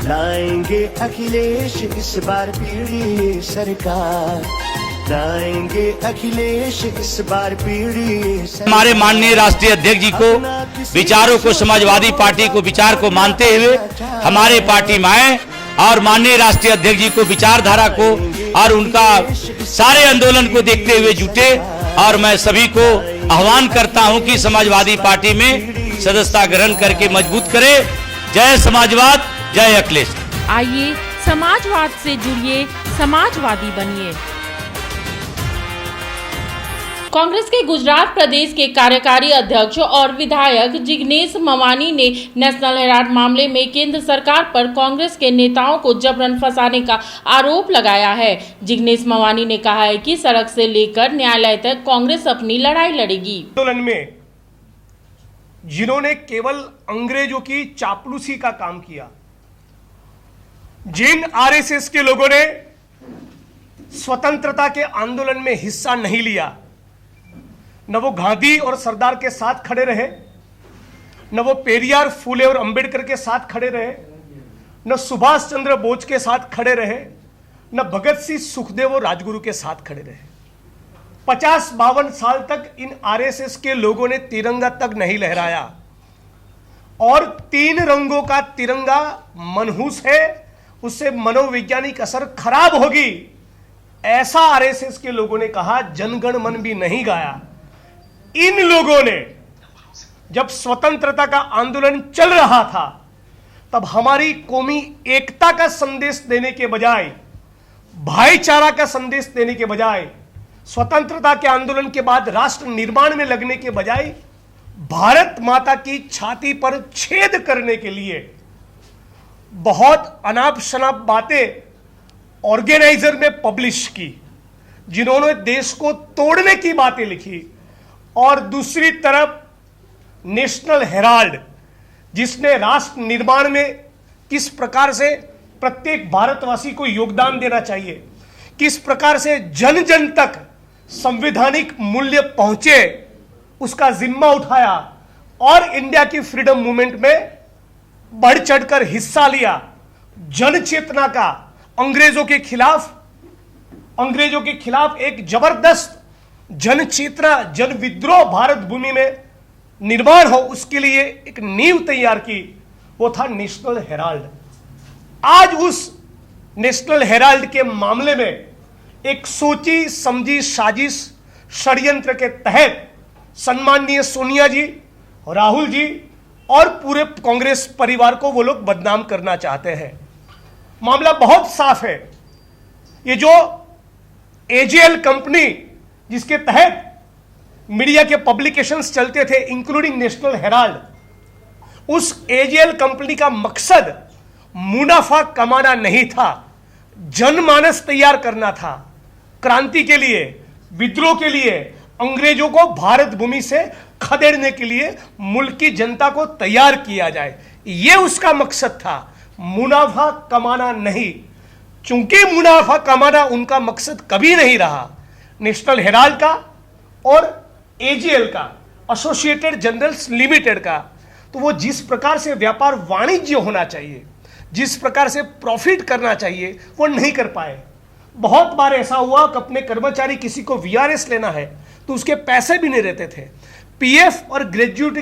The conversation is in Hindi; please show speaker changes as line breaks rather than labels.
लाएंगे अखिलेश इस बार पीढ़ी सरकार, लाएंगे अखिलेश इस बार पीढ़ी सरकार।
हमारे माननीय राष्ट्रीय अध्यक्ष जी को विचारों को, समाजवादी पार्टी को विचार को मानते हुए हमारे पार्टी में आए और माननीय राष्ट्रीय अध्यक्ष जी को विचारधारा को और उनका सारे आंदोलन को देखते हुए जुटे। और मैं सभी को आह्वान करता हूं कि समाजवादी पार्टी में सदस्यता ग्रहण करके मजबूत करें। जय समाजवाद, जय अखिलेश।
आइए समाजवाद से जुड़िए, समाजवादी बनिए। कांग्रेस के गुजरात प्रदेश के कार्यकारी अध्यक्ष और विधायक जिग्नेश मवानी ने नेशनल हेराल्ड मामले में केंद्र सरकार पर कांग्रेस के नेताओं को जबरन फंसाने का आरोप लगाया है। जिग्नेश मवानी ने कहा है कि सड़क से लेकर न्यायालय तक कांग्रेस अपनी लड़ाई लड़ेगी।
आंदोलन में जिन्होंने केवल अंग्रेजों की चापलूसी का काम किया, जिन आरएसएस के लोगों ने स्वतंत्रता के आंदोलन में हिस्सा नहीं लिया, न वो गांधी और सरदार के साथ खड़े रहे, न वो पेरियार, फूले और अंबेडकर के साथ खड़े रहे, न सुभाष चंद्र बोस के साथ खड़े रहे, न भगत सिंह, सुखदेव और राजगुरु के साथ खड़े रहे। 50-52 साल तक इन आरएसएस के लोगों ने तिरंगा तक नहीं लहराया और 3 रंगों का तिरंगा मनहूस है, उससे मनोवैज्ञानिक असर खराब होगी, ऐसा आरएसएस के लोगों ने कहा। जनगण मन भी नहीं गाया। इन लोगों ने जब स्वतंत्रता का आंदोलन चल रहा था तब हमारी कौमी एकता का संदेश देने के बजाय, भाईचारा का संदेश देने के बजाय, स्वतंत्रता के आंदोलन के बाद राष्ट्र निर्माण में लगने के बजाय भारत माता की छाती पर छेद करने के लिए बहुत अनाप शनाप बातें ऑर्गेनाइजर ने पब्लिश की, जिन्होंने देश को तोड़ने की बातें लिखी। और दूसरी तरफ नेशनल हेराल्ड, जिसने राष्ट्र निर्माण में किस प्रकार से प्रत्येक भारतवासी को योगदान देना चाहिए, किस प्रकार से जन जन तक संवैधानिक मूल्य पहुंचे, उसका जिम्मा उठाया और इंडिया की फ्रीडम मूवमेंट में बढ़ चढ़कर हिस्सा लिया। जन चेतना का अंग्रेजों के खिलाफ एक जबरदस्त जन चेतना, जन विद्रोह भारत भूमि में निर्माण हो, उसके लिए एक नींव तैयार की, वो था नेशनल हेराल्ड। आज उस नेशनल हेराल्ड के मामले में एक सोची समझी साजिश, षड्यंत्र के तहत सम्माननीय सोनिया जी, राहुल जी और पूरे कांग्रेस परिवार को वो लोग बदनाम करना चाहते हैं। मामला बहुत साफ है। ये जो एजेएल कंपनी, जिसके तहत मीडिया के पब्लिकेशंस चलते थे इंक्लूडिंग नेशनल हेराल्ड, उस एजेएल कंपनी का मकसद मुनाफा कमाना नहीं था, जनमानस तैयार करना था। क्रांति के लिए, विद्रोह के लिए, अंग्रेजों को भारत भूमि से खदेड़ने के लिए मुल्क की जनता को तैयार किया जाए, यह उसका मकसद था, मुनाफा कमाना नहीं। चूंकि मुनाफा कमाना उनका मकसद कभी नहीं रहा, नेशनल हेराल्ड का और एजीएल का, एसोसिएटेड जर्नल्स लिमिटेड का, तो वो जिस प्रकार से व्यापार वाणिज्य होना चाहिए, जिस प्रकार से प्रॉफिट करना चाहिए, वो नहीं कर पाए। बहुत बार ऐसा हुआ कि अपने कर्मचारी किसी को वीआरएस लेना है तो उसके पैसे भी नहीं रहते थे। पीएफ और ग्रेजुएटी